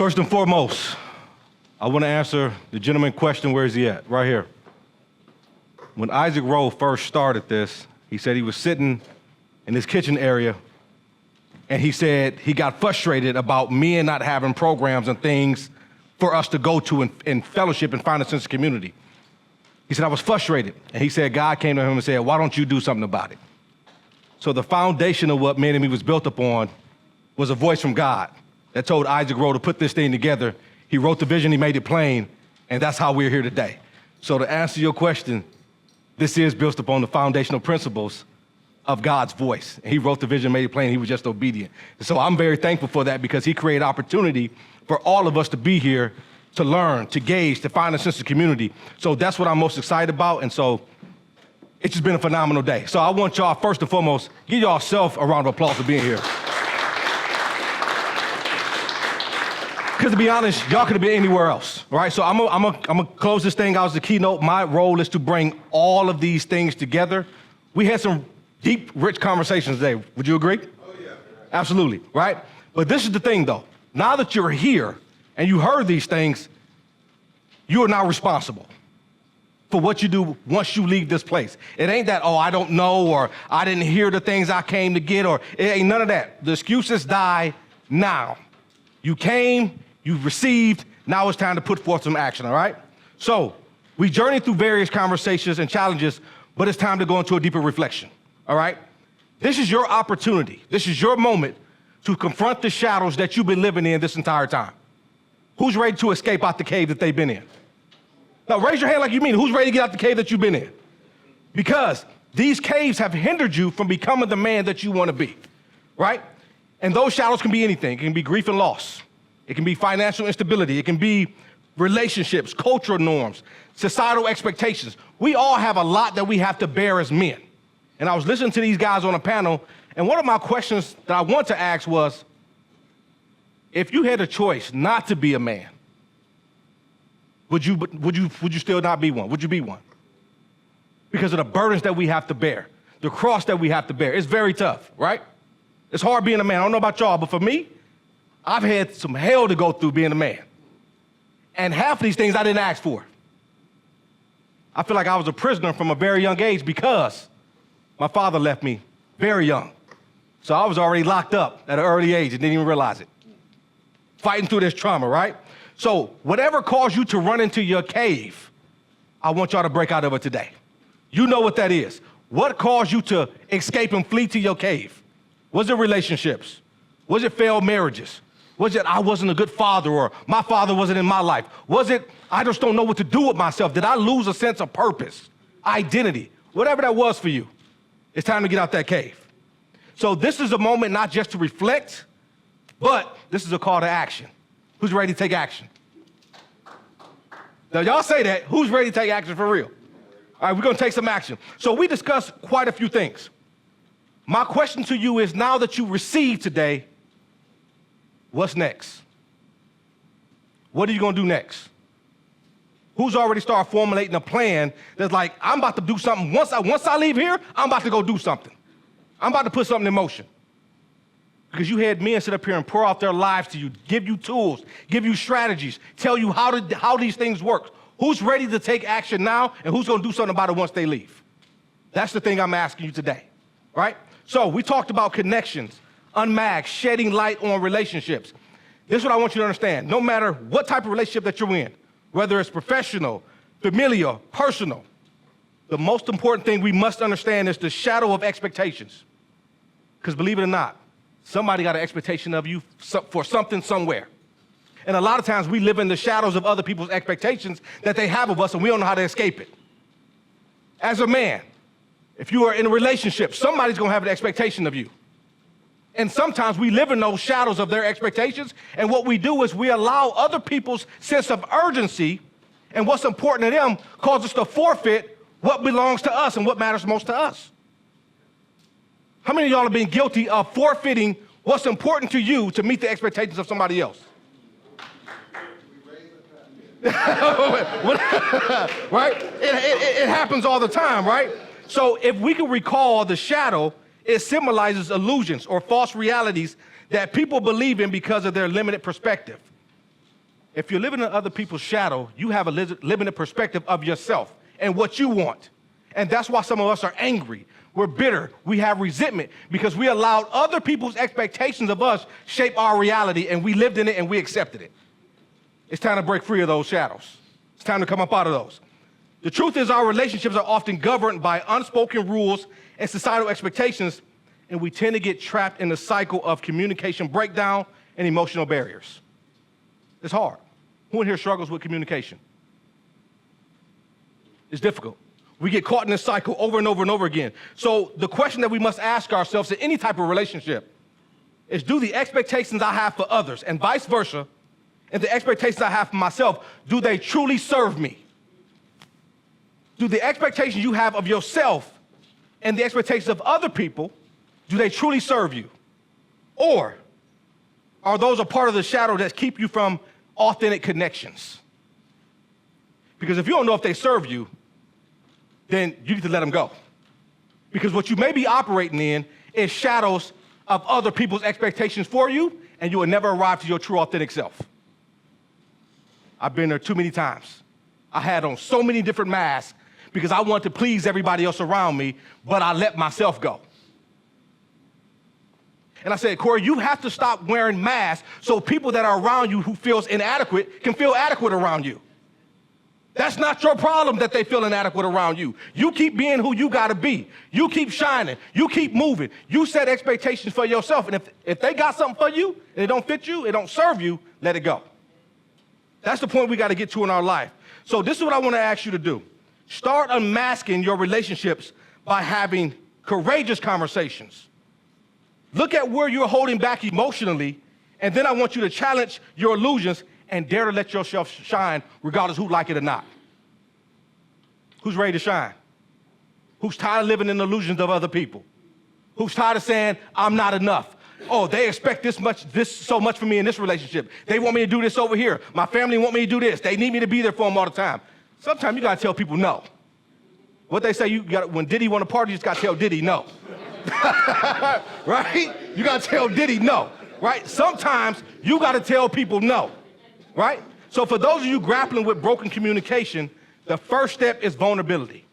First and foremost, I want to answer the gentleman's question, where is he at? Right here. When Isaac Rowe first started this, he said he was sitting in his kitchen area, and he said he got frustrated about men not having programs and things for us to go to and fellowship and find a sense of community. He said, I was frustrated. And he said, God came to him and said, why don't you do something about it? So the foundation of what Man and Me was built upon was a voice from God that told Isaac Rowe to put this thing together. He wrote the vision, he made it plain, and that's how we're here today. So to answer your question, this is built upon the foundational principles of God's voice. And he wrote the vision, made it plain, he was just obedient. And so I'm very thankful for that, because he created opportunity for all of us to be here, to learn, to gauge, to find a sense of community. So that's what I'm most excited about. And so it's just been a phenomenal day. So I want y'all, first and foremost, give yourself a round of applause for being here. Because to be honest, y'all could have been anywhere else, right? So I'm gonna close this thing out as the keynote. My role is to bring all of these things together. We had some deep, rich conversations today. Would you agree? Oh, yeah. Absolutely, right? But this is the thing, though. Now that you're here and you heard these things, you are now responsible for what you do once you leave this place. It ain't that, oh, I don't know, or I didn't hear the things I came to get, or it ain't none of that. The excuses die now. You came, you received, now it's time to put forth some action, all right? So we journeyed through various conversations and challenges, but it's time to go into a deeper reflection, all right? This is your opportunity. This is your moment to confront the shadows that you've been living in this entire time. Who's ready to escape out the cave that they've been in? Now raise your hand like you mean it. Who's ready to get out the cave that you've been in? Because these caves have hindered you from becoming the man that you want to be, right? And those shadows can be anything. It can be grief and loss. It can be financial instability. It can be relationships, cultural norms, societal expectations. We all have a lot that we have to bear as men. And I was listening to these guys on a panel, and one of my questions that I want to ask was, if you had a choice not to be a man, would you still not be one? Would you be one? Because of the burdens that we have to bear, the cross that we have to bear. It's very tough, right? It's hard being a man. I don't know about y'all, but for me, I've had some hell to go through being a man. And half of these things I didn't ask for. I feel like I was a prisoner from a very young age because my father left me very young. So I was already locked up at an early age and didn't even realize it. Fighting through this trauma, right? So whatever caused you to run into your cave, I want y'all to break out of it today. You know what that is. What caused you to escape and flee to your cave? Was it relationships? Was it failed marriages? Was it I wasn't a good father, or my father wasn't in my life? Was it I just don't know what to do with myself? Did I lose a sense of purpose, identity? Whatever that was for you, it's time to get out that cave. So this is a moment not just to reflect, but this is a call to action. Who's ready to take action? Now y'all say that, who's ready to take action for real? All right, we're gonna take some action. So we discussed quite a few things. My question to you is, now that you received today, what's next? What are you gonna do next? Who's already started formulating a plan that's like, I'm about to do something. Once I leave here, I'm about to go do something. I'm about to put something in motion. Because you had men sit up here and pour out their lives to you, give you tools, give you strategies, tell you how these things work. Who's ready to take action now, and who's gonna do something about it once they leave? That's the thing I'm asking you today, right? So we talked about connections, unmasked, shedding light on relationships. This is what I want you to understand. No matter what type of relationship that you're in, whether it's professional, familiar, personal, the most important thing we must understand is the shadow of expectations. Because believe it or not, somebody got an expectation of you for something somewhere. And a lot of times we live in the shadows of other people's expectations that they have of us, and we don't know how to escape it. As a man, if you are in a relationship, somebody's gonna have an expectation of you. And sometimes we live in those shadows of their expectations, and what we do is we allow other people's sense of urgency and what's important to them cause us to forfeit what belongs to us and what matters most to us. How many of y'all have been guilty of forfeiting what's important to you to meet the expectations of somebody else? Right? It happens all the time, right? So if we can recall the shadow, it symbolizes illusions or false realities that people believe in because of their limited perspective. If you're living in other people's shadow, you have a limited perspective of yourself and what you want. And that's why some of us are angry. We're bitter. We have resentment because we allowed other people's expectations of us shape our reality, and we lived in it and we accepted it. It's time to break free of those shadows. It's time to come up out of those. The truth is our relationships are often governed by unspoken rules and societal expectations, and we tend to get trapped in the cycle of communication breakdown and emotional barriers. It's hard. Who in here struggles with communication? It's difficult. We get caught in this cycle over and over and over again. So the question that we must ask ourselves in any type of relationship is, do the expectations I have for others and vice versa, and the expectations I have for myself, do they truly serve me? Do the expectations you have of yourself and the expectations of other people, do they truly serve you? Or are those a part of the shadow that keep you from authentic connections? Because if you don't know if they serve you, then you need to let them go. Because what you may be operating in is shadows of other people's expectations for you, and you will never arrive to your true authentic self. I've been there too many times. I had on so many different masks because I wanted to please everybody else around me, but I let myself go. And I said, Corey, you have to stop wearing masks so people that are around you who feels inadequate can feel adequate around you. That's not your problem that they feel inadequate around you. You keep being who you gotta be. You keep shining. You keep moving. You set expectations for yourself. And if they got something for you and it don't fit you, it don't serve you, let it go. That's the point we gotta get to in our life. So this is what I wanna ask you to do. Start unmasking your relationships by having courageous conversations. Look at where you're holding back emotionally, and then I want you to challenge your illusions and dare to let yourself shine regardless who like it or not. Who's ready to shine? Who's tired of living in the illusions of other people? Who's tired of saying, I'm not enough? Oh, they expect so much from me in this relationship. They want me to do this over here. My family want me to do this. They need me to be there for them all the time. Sometimes you gotta tell people no. What they say, when Diddy want to party, you just gotta tell Diddy no. Right? You gotta tell Diddy no, right? Sometimes you gotta tell people no, right? So for those of you grappling with broken communication, the first step is vulnerability.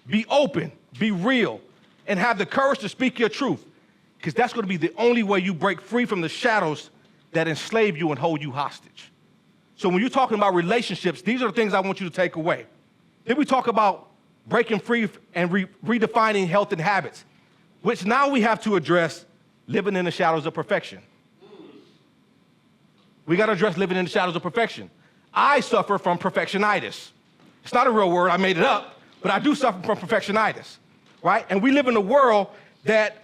Be open, be real, and have the courage to speak your truth, because that's gonna be the only way you break free from the shadows that enslave you and hold you hostage. So when you're talking about relationships, these are the things I want you to take away. Then we talk about breaking free and redefining health and habits, which now we have to address living in the shadows of perfection. We got to address living in the shadows of perfection. I suffer from perfectionitis. It's not a real word, I made it up, but I do suffer from perfectionitis, right? And we live in a world that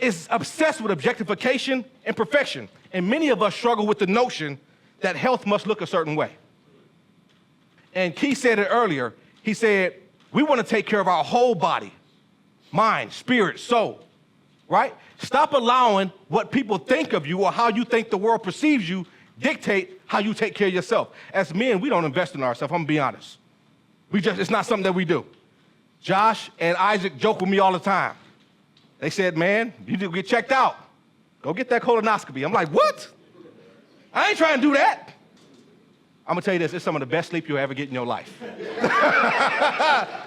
is obsessed with objectification and perfection. And many of us struggle with the notion that health must look a certain way. And Keith said it earlier. He said, we want to take care of our whole body, mind, spirit, soul, right? Stop allowing what people think of you or how you think the world perceives you dictate how you take care of yourself. As men, we don't invest in ourselves, I'm gonna be honest. It's not something that we do. Josh and Isaac joke with me all the time. They said, man, you need to get checked out. Go get that colonoscopy. I'm like, what? I ain't trying to do that. I'm gonna tell you this, it's some of the best sleep you'll ever get in your life.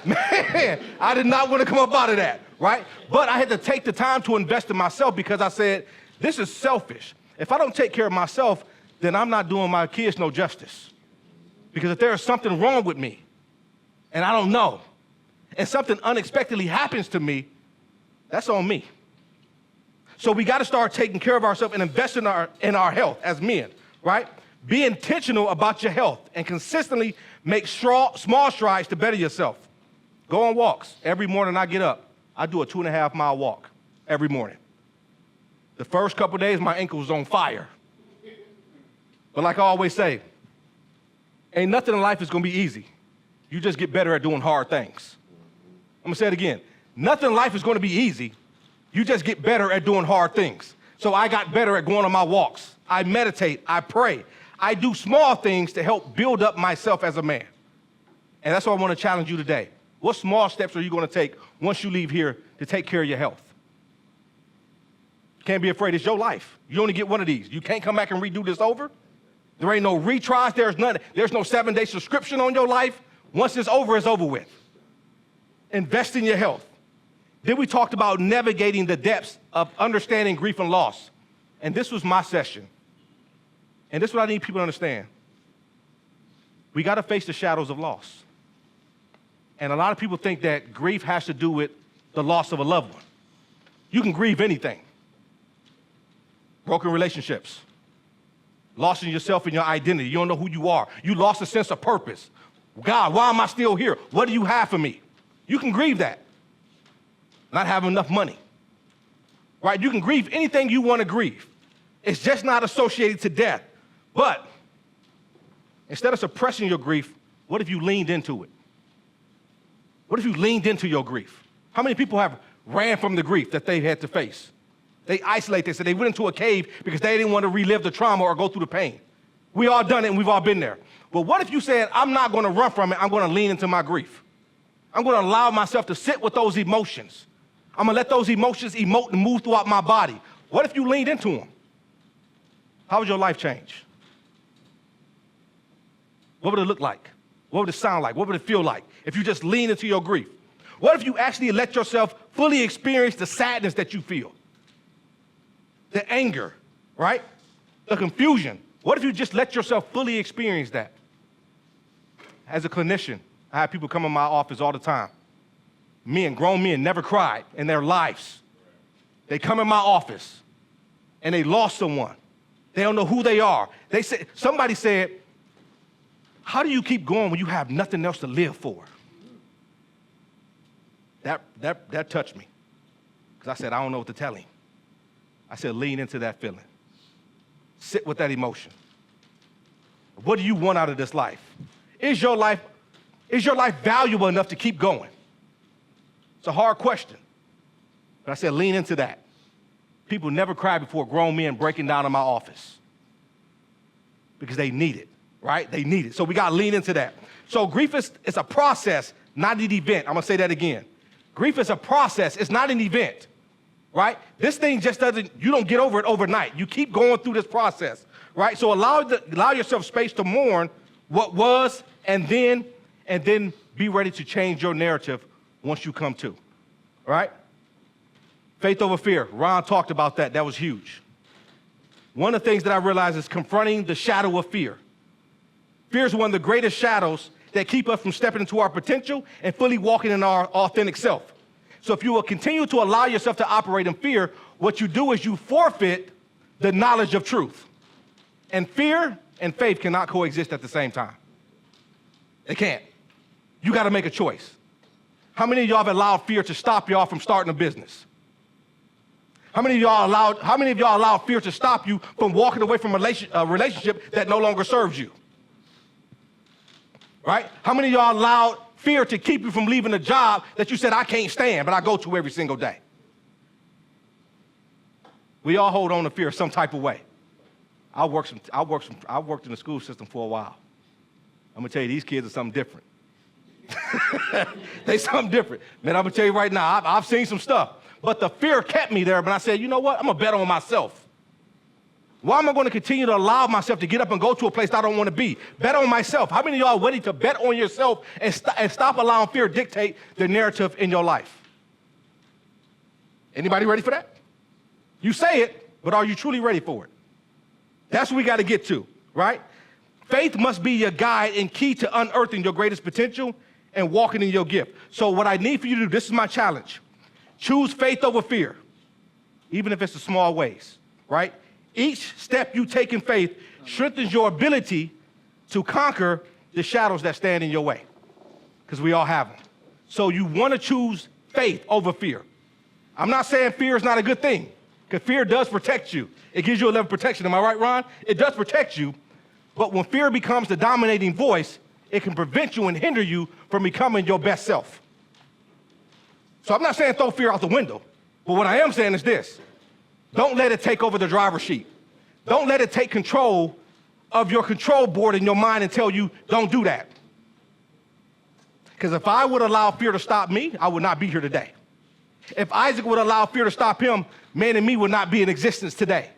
Man, I did not want to come up out of that, right? But I had to take the time to invest in myself because I said, this is selfish. If I don't take care of myself, then I'm not doing my kids no justice. Because if there is something wrong with me, and I don't know, and something unexpectedly happens to me, that's on me. So we gotta start taking care of ourselves and invest in our health as men, right? Be intentional about your health and consistently make small strides to better yourself. Go on walks. Every morning I get up, I do a 2.5-mile walk every morning. The first couple days, my ankle was on fire. But like I always say, ain't nothing in life is gonna be easy. You just get better at doing hard things. I'm gonna say it again. Nothing in life is gonna be easy. You just get better at doing hard things. So I got better at going on my walks. I meditate, I pray. I do small things to help build up myself as a man. And that's what I want to challenge you today. What small steps are you going to take once you leave here to take care of your health? Can't be afraid, it's your life. You only get one of these. You can't come back and redo this over. There ain't no retries. There's no 7-day subscription on your life. Once it's over with. Invest in your health. Then we talked about navigating the depths of understanding grief and loss. And this was my session. And this is what I need people to understand. We got to face the shadows of loss. And a lot of people think that grief has to do with the loss of a loved one. You can grieve anything. Broken relationships. Loss in yourself and your identity. You don't know who you are. You lost a sense of purpose. God, why am I still here? What do you have for me? You can grieve that. Not having enough money. Right? You can grieve anything you want to grieve. It's just not associated to death. But instead of suppressing your grief, what if you leaned into it? What if you leaned into your grief? How many people have ran from the grief that they had to face? They isolate this, and they went into a cave because they didn't want to relive the trauma or go through the pain. We all done it, and we've all been there. But what if you said, I'm not going to run from it, I'm going to lean into my grief. I'm going to allow myself to sit with those emotions. I'm going to let those emotions emote and move throughout my body. What if you leaned into them? How would your life change? What would it look like? What would it sound like? What would it feel like if you just lean into your grief? What if you actually let yourself fully experience the sadness that you feel? The anger, right? The confusion. What if you just let yourself fully experience that? As a clinician, I have people come in my office all the time. Grown men never cried in their lives. They come in my office and they lost someone. They don't know who they are. Somebody said, how do you keep going when you have nothing else to live for? That touched me. Because I said, I don't know what to tell him. I said, lean into that feeling. Sit with that emotion. What do you want out of this life? Is your life valuable enough to keep going? It's a hard question. But I said, lean into that. People never cry before grown men breaking down in my office because they need it, right? They need it. So we got to lean into that. So grief is a process, not an event. I'm going to say that again. Grief is a process. It's not an event, right? This thing just you don't get over it overnight. You keep going through this process, right? So allow yourself space to mourn what was and then be ready to change your narrative once you come to, right? Faith over fear. Ron talked about that. That was huge. One of the things that I realized is confronting the shadow of fear. Fear is one of the greatest shadows that keep us from stepping into our potential and fully walking in our authentic self. So if you will continue to allow yourself to operate in fear, what you do is you forfeit the knowledge of truth. And fear and faith cannot coexist at the same time. They can't. You got to make a choice. How many of y'all have allowed fear to stop y'all from starting a business? How many of y'all allowed fear to stop you from walking away from a relationship that no longer serves you? Right? How many of y'all allowed fear to keep you from leaving a job that you said, I can't stand, but I go to every single day? We all hold on to fear some type of way. I worked in the school system for a while. I'm gonna tell you, these kids are something different. They something different. Man, I'm gonna tell you right now, I've seen some stuff. But the fear kept me there, but I said, you know what? I'm gonna bet on myself. Why am I gonna continue to allow myself to get up and go to a place I don't wanna be? Bet on myself. How many of y'all are ready to bet on yourself and stop allowing fear to dictate the narrative in your life? Anybody ready for that? You say it, but are you truly ready for it? That's what we gotta get to, right? Faith must be your guide and key to unearthing your greatest potential and walking in your gift. So what I need for you to do, this is my challenge. Choose faith over fear, even if it's the small ways, right? Each step you take in faith strengthens your ability to conquer the shadows that stand in your way, because we all have them. So you want to choose faith over fear. I'm not saying fear is not a good thing, because fear does protect you. It gives you a level of protection. Am I right, Ron? It does protect you, but when fear becomes the dominating voice, it can prevent you and hinder you from becoming your best self. So I'm not saying throw fear out the window, but what I am saying is this. Don't let it take over the driver's seat. Don't let it take control of your control board in your mind and tell you, don't do that. Because if I would allow fear to stop me, I would not be here today. If Isaac would allow fear to stop him, man and me would not be in existence today.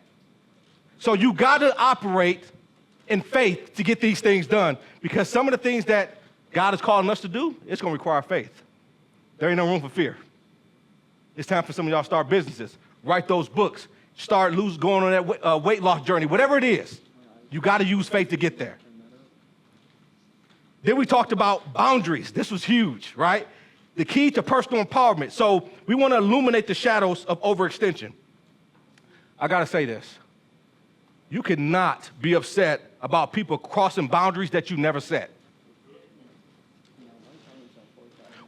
So you got to operate in faith to get these things done, because some of the things that God is calling us to do, it's going to require faith. There ain't no room for fear. It's time for some of y'all to start businesses, write those books, start going on that weight loss journey, whatever it is. You got to use faith to get there. Then we talked about boundaries. This was huge, right? The key to personal empowerment. So we want to illuminate the shadows of overextension. I got to say this. You cannot be upset about people crossing boundaries that you never set.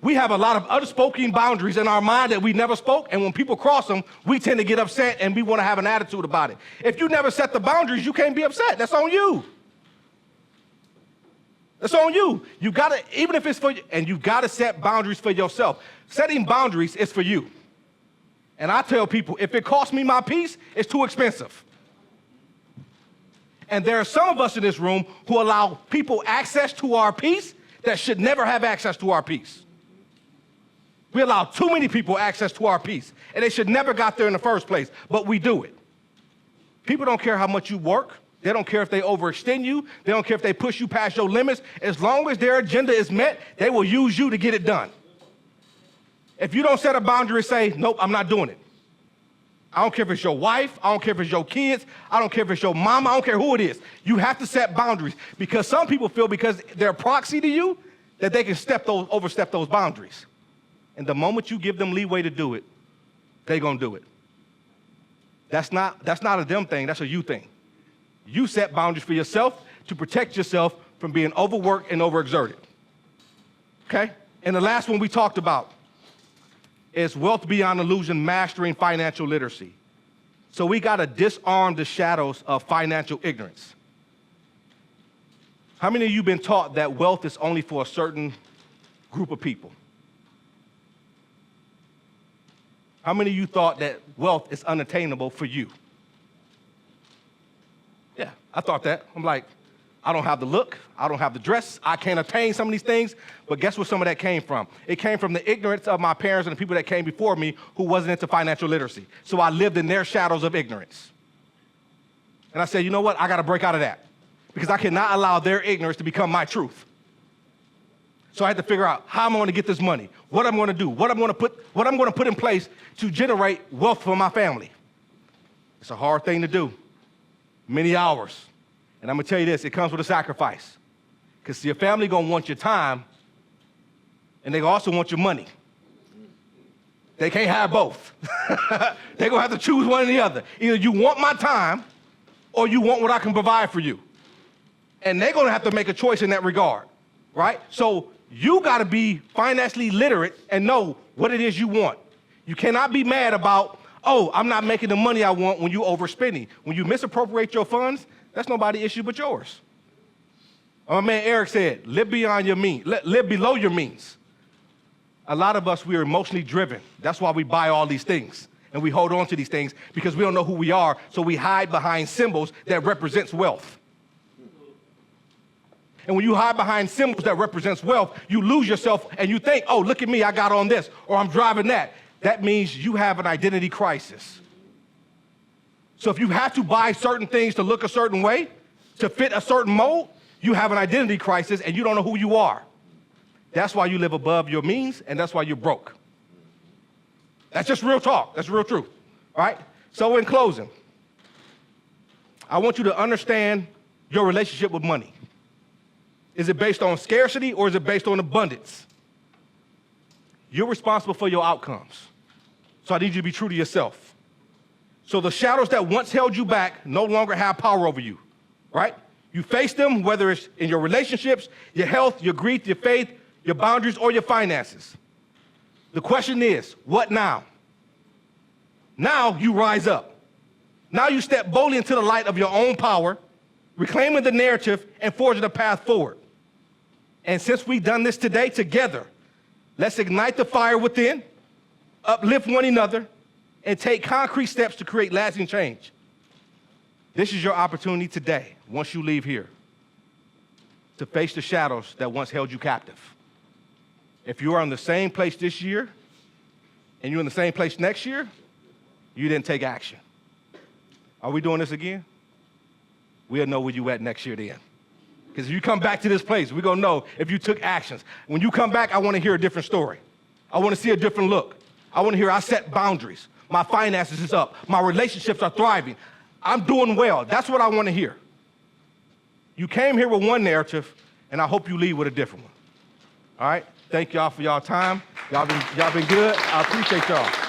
We have a lot of unspoken boundaries in our mind that we never spoke, and when people cross them, we tend to get upset and we want to have an attitude about it. If you never set the boundaries, you can't be upset. That's on you. That's on you. You gotta, even if it's for you, and you gotta set boundaries for yourself. Setting boundaries is for you. And I tell people, if it costs me my peace, it's too expensive. And there are some of us in this room who allow people access to our peace that should never have access to our peace. We allow too many people access to our peace, and they should never got there in the first place, but we do it. People don't care how much you work. They don't care if they overextend you. They don't care if they push you past your limits. As long as their agenda is met, they will use you to get it done. If you don't set a boundary and say, nope, I'm not doing it. I don't care if it's your wife. I don't care if it's your kids. I don't care if it's your mama. I don't care who it is. You have to set boundaries, because some people feel because they're proxy to you that they can overstep those boundaries. And the moment you give them leeway to do it, they're going to do it. That's not a them thing. That's a you thing. You set boundaries for yourself to protect yourself from being overworked and overexerted. Okay? And the last one we talked about is wealth beyond illusion, mastering financial literacy. So we got to disarm the shadows of financial ignorance. How many of you been taught that wealth is only for a certain group of people? How many of you thought that wealth is unattainable for you? Yeah, I thought that. I'm like, I don't have the look, I don't have the dress, I can't attain some of these things, but guess where some of that came from? It came from the ignorance of my parents and the people that came before me who wasn't into financial literacy. So I lived in their shadows of ignorance. And I said, you know what, I gotta break out of that, because I cannot allow their ignorance to become my truth. So I had to figure out how I'm gonna get this money, what I'm gonna do, what I'm gonna put in place to generate wealth for my family. It's a hard thing to do, many hours. And I'm gonna tell you this, it comes with a sacrifice. Because your family gonna want your time, and they also want your money. They can't have both. They're gonna have to choose one or the other. Either you want my time, or you want what I can provide for you. And they're gonna have to make a choice in that regard, right? So you gotta be financially literate and know what it is you want. You cannot be mad about, oh, I'm not making the money I want, when you overspending. When you misappropriate your funds, that's nobody's issue but yours. My man Eric said, live beyond your means, live below your means. A lot of us, we are emotionally driven. That's why we buy all these things. And we hold on to these things because we don't know who we are, so we hide behind symbols that represents wealth. And when you hide behind symbols that represents wealth, you lose yourself and you think, oh, look at me, I got on this, or I'm driving that. That means you have an identity crisis. So if you have to buy certain things to look a certain way, to fit a certain mold, you have an identity crisis and you don't know who you are. That's why you live above your means, and that's why you're broke. That's just real talk. That's real truth. All right? So in closing, I want you to understand your relationship with money. Is it based on scarcity, or is it based on abundance? You're responsible for your outcomes. So I need you to be true to yourself. So the shadows that once held you back no longer have power over you, right? You face them, whether it's in your relationships, your health, your grief, your faith, your boundaries, or your finances. The question is, what now? Now you rise up. Now you step boldly into the light of your own power, reclaiming the narrative and forging a path forward. And since we've done this today together, let's ignite the fire within, uplift one another, and take concrete steps to create lasting change. This is your opportunity today, once you leave here, to face the shadows that once held you captive. If you are in the same place this year, and you're in the same place next year, you didn't take action. Are we doing this again? we'll know where you at next year then. Because if you come back to this place, we're going to know if you took actions. When you come back, I want to hear a different story. I want to see a different look. I want to hear I set boundaries. My finances is up. My relationships are thriving. I'm doing well. That's what I want to hear. You came here with one narrative, and I hope you leave with a different one. All right? Thank y'all for y'all time. Y'all been good. I appreciate y'all.